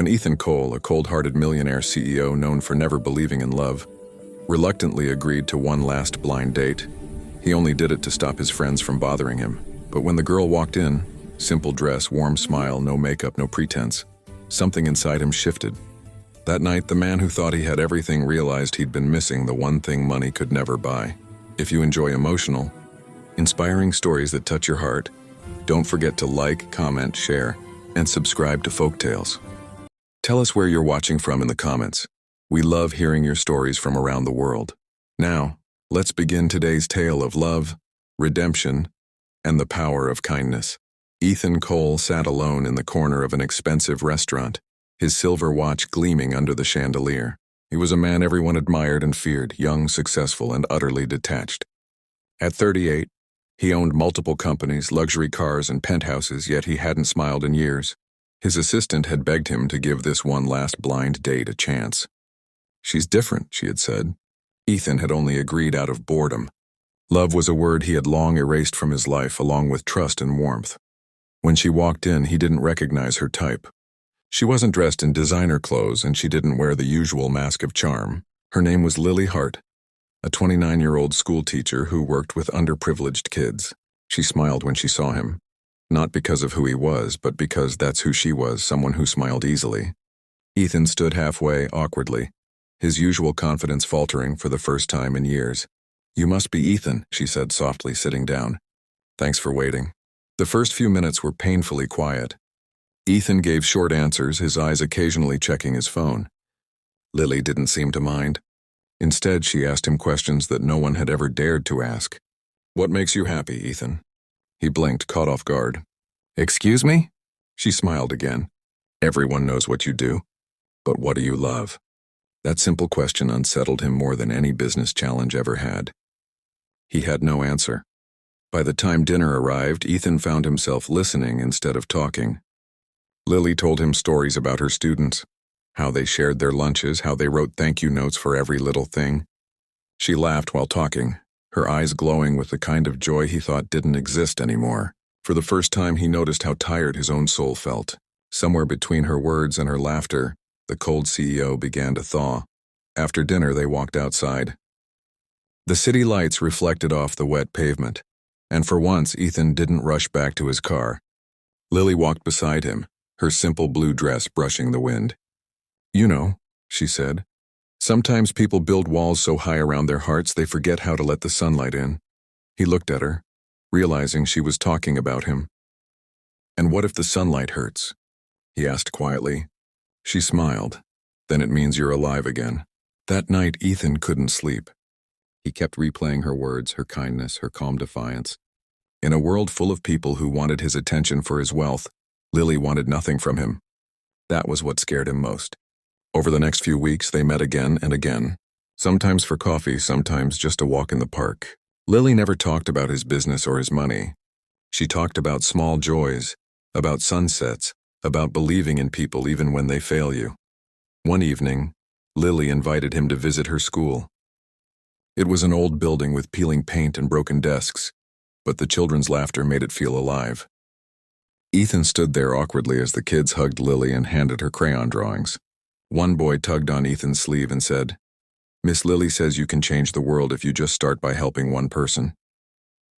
When Ethan Cole, a cold-hearted millionaire CEO known for never believing in love, reluctantly agreed to one last blind date, he only did it to stop his friends from bothering him. But when the girl walked in, simple dress, warm smile, no makeup, no pretense, something inside him shifted. That night, the man who thought he had everything realized he'd been missing the one thing money could never buy. If you enjoy emotional, inspiring stories that touch your heart, don't forget to like, comment, share, and subscribe to Folktales. Tell us where you're watching from in the comments. We love hearing your stories from around the world. Now, let's begin today's tale of love, redemption, and the power of kindness. Ethan Cole sat alone in the corner of an expensive restaurant, his silver watch gleaming under the chandelier. He was a man everyone admired and feared, young, successful, and utterly detached. At 38, he owned multiple companies, luxury cars, and penthouses, yet he hadn't smiled in years. His assistant had begged him to give this one last blind date a chance. "She's different," she had said. Ethan had only agreed out of boredom. Love was a word he had long erased from his life, along with trust and warmth. When she walked in, he didn't recognize her type. She wasn't dressed in designer clothes, and she didn't wear the usual mask of charm. Her name was Lily Hart, a 29-year-old school teacher who worked with underprivileged kids. She smiled when she saw him, not because of who he was, but because that's who she was, someone who smiled easily. Ethan stood halfway, awkwardly, his usual confidence faltering for the first time in years. "You must be Ethan," she said softly, sitting down. "Thanks for waiting." The first few minutes were painfully quiet. Ethan gave short answers, his eyes occasionally checking his phone. Lily didn't seem to mind. Instead, she asked him questions that no one had ever dared to ask. "What makes you happy, Ethan?" He blinked, caught off guard. "Excuse me?" She smiled again. "Everyone knows what you do. But what do you love?" That simple question unsettled him more than any business challenge ever had. He had no answer. By the time dinner arrived, Ethan found himself listening instead of talking. Lily told him stories about her students, how they shared their lunches, how they wrote thank you notes for every little thing. She laughed while talking, her eyes glowing with the kind of joy he thought didn't exist anymore. For the first time, he noticed how tired his own soul felt. Somewhere between her words and her laughter, the cold CEO began to thaw. After dinner, they walked outside. The city lights reflected off the wet pavement, and for once, Ethan didn't rush back to his car. Lily walked beside him, her simple blue dress brushing the wind. "You know," she said, "sometimes people build walls so high around their hearts they forget how to let the sunlight in." He looked at her, realizing she was talking about him. "And what if the sunlight hurts?" he asked quietly. She smiled. "Then it means you're alive again." That night, Ethan couldn't sleep. He kept replaying her words, her kindness, her calm defiance. In a world full of people who wanted his attention for his wealth, Lily wanted nothing from him. That was what scared him most. Over the next few weeks, they met again and again. Sometimes for coffee, sometimes just a walk in the park. Lily never talked about his business or his money. She talked about small joys, about sunsets, about believing in people even when they fail you. One evening, Lily invited him to visit her school. It was an old building with peeling paint and broken desks, but the children's laughter made it feel alive. Ethan stood there awkwardly as the kids hugged Lily and handed her crayon drawings. One boy tugged on Ethan's sleeve and said, "Miss Lily says you can change the world if you just start by helping one person."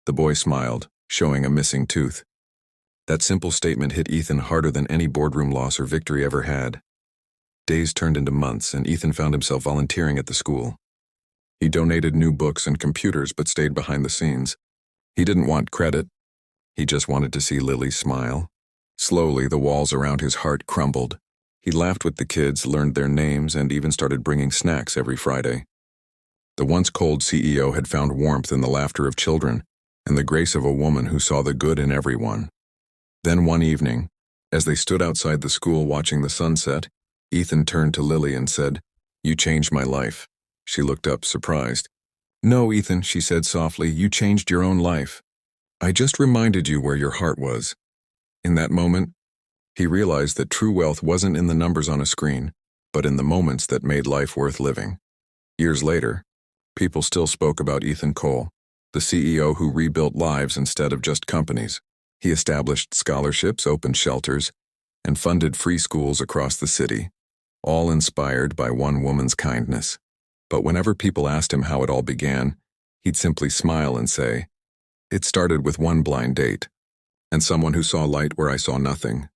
The boy smiled, showing a missing tooth. That simple statement hit Ethan harder than any boardroom loss or victory ever had. Days turned into months, and Ethan found himself volunteering at the school. He donated new books and computers but stayed behind the scenes. He didn't want credit. He just wanted to see Lily smile. Slowly, the walls around his heart crumbled. He laughed with the kids, learned their names, and even started bringing snacks every Friday. The once cold CEO had found warmth in the laughter of children and the grace of a woman who saw the good in everyone. Then one evening, as they stood outside the school watching the sunset, Ethan turned to Lily and said, "You changed my life." She looked up, surprised. "No, Ethan," she said softly, "you changed your own life. I just reminded you where your heart was." In that moment, he realized that true wealth wasn't in the numbers on a screen, but in the moments that made life worth living. Years later, people still spoke about Ethan Cole, the CEO who rebuilt lives instead of just companies. He established scholarships, opened shelters, and funded free schools across the city, all inspired by one woman's kindness. But whenever people asked him how it all began, he'd simply smile and say, "It started with one blind date, and someone who saw light where I saw nothing."